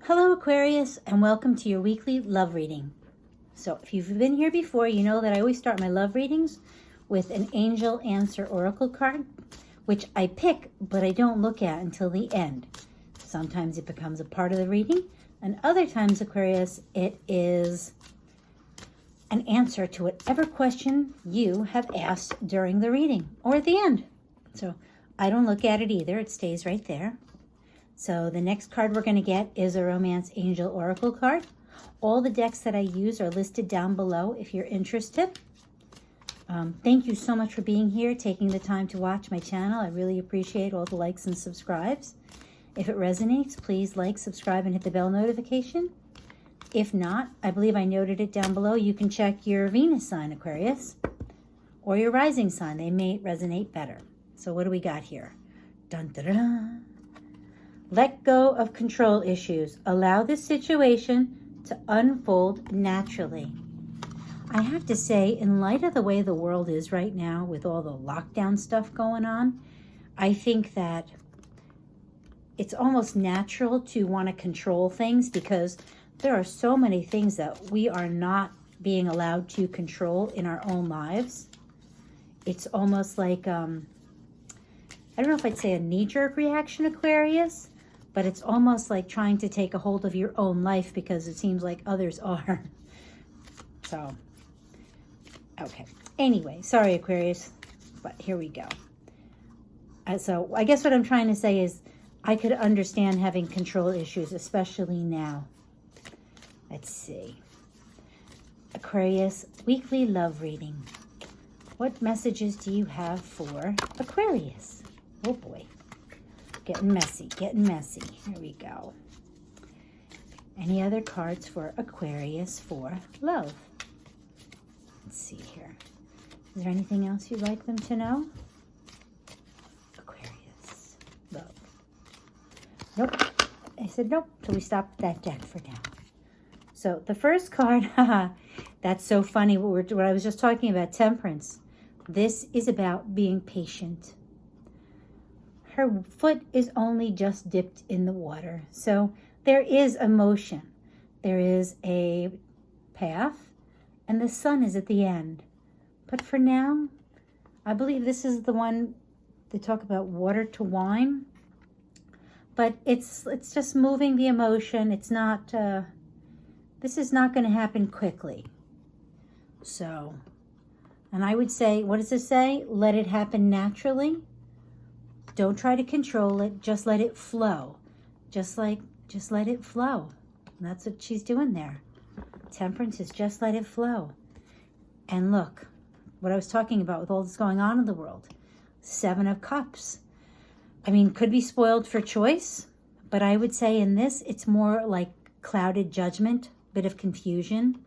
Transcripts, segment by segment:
Hello Aquarius, and welcome to your weekly love reading. So if you've been here before, you know that I always start my love readings with an angel answer oracle card, which I pick but I don't look at until the end. Sometimes it becomes a part of the reading, and other times, Aquarius, it is an answer to whatever question you have asked during the reading or at the end. So I don't look at it either, it stays right there. So the next card we're going to get is a Romance Angel Oracle card. All the decks that I use are listed down below if you're interested. Thank you so much for being here, taking the time to watch my channel. I really appreciate all the likes and subscribes. If it resonates, please like, subscribe, and hit the bell notification. If not, I believe I noted it down below. You can check your Venus sign, Aquarius, or your rising sign. They may resonate better. So what do we got here? Dun, dun, dun. Let go of control issues. Allow this situation to unfold naturally. I have to say, in light of the way the world is right now with all the lockdown stuff going on, I think that it's almost natural to want to control things because there are so many things that we are not being allowed to control in our own lives. It's almost like, I don't know if I'd say a knee-jerk reaction, Aquarius, but it's almost like trying to take a hold of your own life because it seems like others are. So, okay. Anyway, sorry, Aquarius, but here we go. So I guess what I'm trying to say is I could understand having control issues, especially now. Let's see. Aquarius, weekly love reading. What messages do you have for Aquarius? Oh boy. Getting messy, getting messy. Here we go. Any other cards for Aquarius for love? Let's see here. Is there anything else you'd like them to know? Aquarius, love. Nope. I said nope, so we stopped that deck for now. So the first card, that's so funny, what I was just talking about, Temperance. This is about being patient. Her foot is only just dipped in the water. So there is emotion. There is a path, and the sun is at the end. But for now, I believe this is the one they talk about, water to wine. But it's just moving the emotion. It's not, this is not going to happen quickly. So, and I would say, what does it say? Let it happen naturally. Don't try to control it. Just let it flow. Just let it flow. And that's what she's doing there. Temperance is just let it flow. And look, what I was talking about with all this going on in the world. 7 of Cups. I mean, could be spoiled for choice, but I would say in this, it's more like clouded judgment, bit of confusion.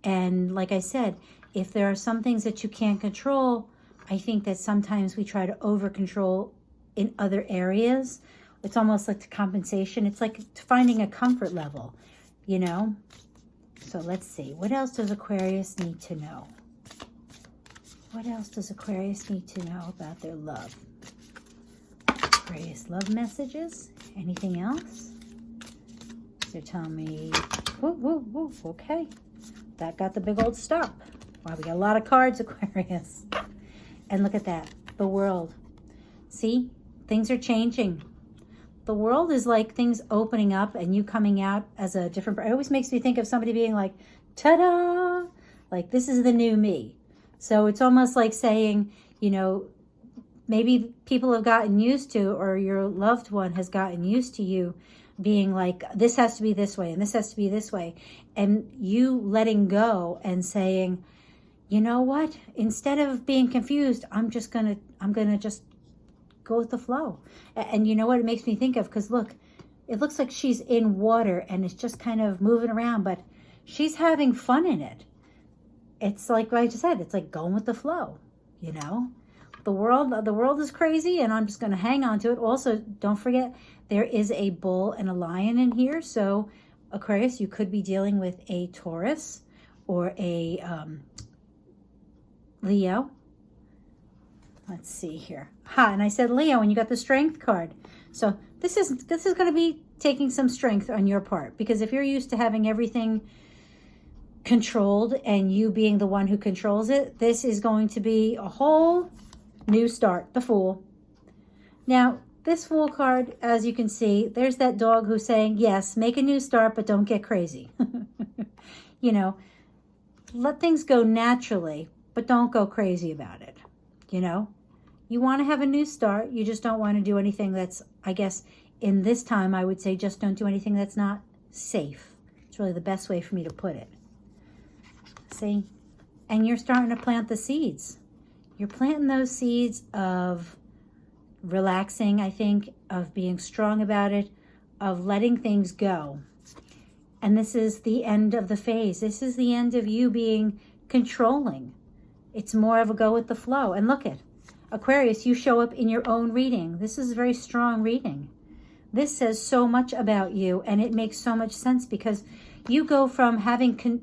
And like I said, if there are some things that you can't control, I think that sometimes we try to over-control in other areas. It's almost like the compensation. It's like finding a comfort level, you know? So let's see. What else does Aquarius need to know? What else does Aquarius need to know about their love? Aquarius love messages. Anything else? They're telling me, whoa, whoa, whoa, okay. That got the big old stop. Wow, we got a lot of cards, Aquarius. And look at that, the world. See? Things are changing. The world is like things opening up and you coming out as a different... It always makes me think of somebody being like, ta-da! Like, this is the new me. So it's almost like saying, you know, maybe people have gotten used to, or your loved one has gotten used to you being like, this has to be this way and this has to be this way. And you letting go and saying, you know what? Instead of being confused, I'm gonna just go with the flow. And you know what it makes me think of? Because look, it looks like she's in water and it's just kind of moving around, but she's having fun in it. It's like what I just said, it's like going with the flow, you know? The world is crazy and I'm just going to hang on to it. Also, don't forget, there is a bull and a lion in here. So Aquarius, you could be dealing with a Taurus or a Leo. Let's see here. And I said Leo, and you got the Strength card. So this is going to be taking some strength on your part, because if you're used to having everything controlled and you being the one who controls it, this is going to be a whole new start. The Fool. Now, this Fool card, as you can see, there's that dog who's saying, yes, make a new start, but don't get crazy. You know, let things go naturally, but don't go crazy about it. You know, you want to have a new start. You just don't want to do anything that's, I guess, in this time, I would say just don't do anything that's not safe. It's really the best way for me to put it. See? And you're starting to plant the seeds. You're planting those seeds of relaxing, I think, of being strong about it, of letting things go. And this is the end of the phase. This is the end of you being controlling. It's more of a go with the flow. And look at Aquarius, you show up in your own reading. This is a very strong reading. This says so much about you, and it makes so much sense because you go from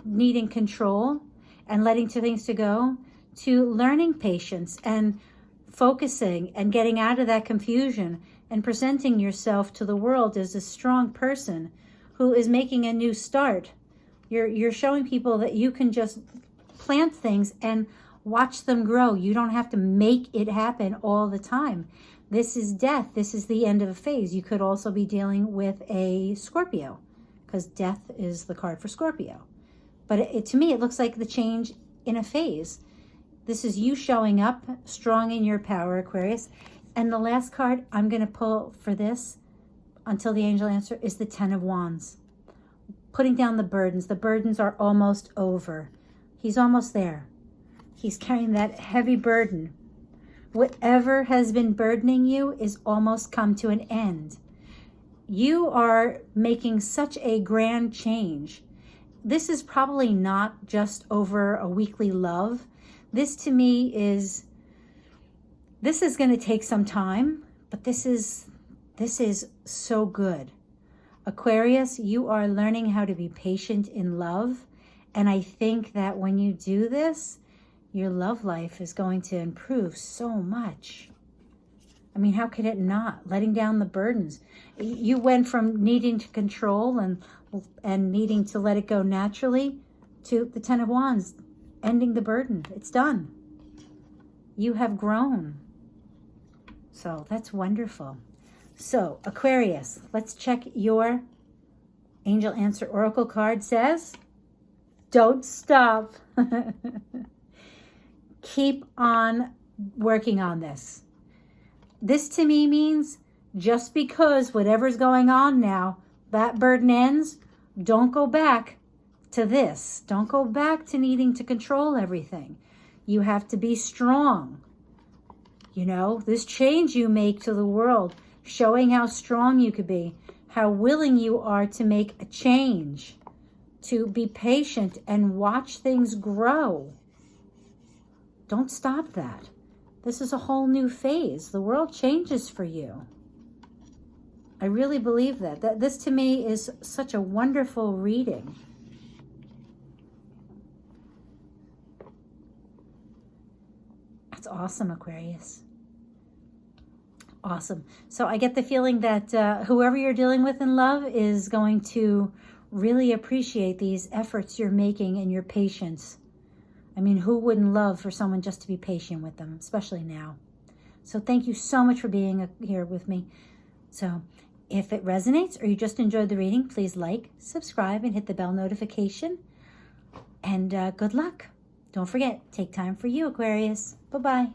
needing control and letting things to go to learning patience and focusing and getting out of that confusion and presenting yourself to the world as a strong person who is making a new start. You're showing people that you can just plant things and watch them grow. You don't have to make it happen all the time. This is death. This is the end of a phase. You could also be dealing with a Scorpio because death is the card for Scorpio. But to me, it looks like the change in a phase. This is you showing up strong in your power, Aquarius. And the last card I'm going to pull for this until the angel answer is the 10 of Wands. Putting down the burdens. The burdens are almost over. He's almost there. He's carrying that heavy burden. Whatever has been burdening you is almost come to an end. You are making such a grand change. This is probably not just over a weekly love. This to me is going to take some time, but this is so good. Aquarius, you are learning how to be patient in love. And I think that when you do this, your love life is going to improve so much. I mean, how could it not? Letting down the burdens. You went from needing to control and needing to let it go naturally to the 10 of Wands, ending the burden. It's done. You have grown. So that's wonderful. So Aquarius, let's check your angel answer oracle card. Says, don't stop. Keep on working on this. This to me means just because whatever's going on now, that burden ends, don't go back to this. Don't go back to needing to control everything. You have to be strong. You know, this change you make to the world, showing how strong you could be, how willing you are to make a change, to be patient and watch things grow. Don't stop that. This is a whole new phase. The world changes for you. I really believe that. This to me is such a wonderful reading. That's awesome, Aquarius. Awesome. So I get the feeling that whoever you're dealing with in love is going to really appreciate these efforts you're making and your patience. I mean, who wouldn't love for someone just to be patient with them, especially now? So thank you so much for being here with me. So if it resonates or you just enjoyed the reading, please like, subscribe, and hit the bell notification. And good luck. Don't forget, take time for you, Aquarius. Bye-bye.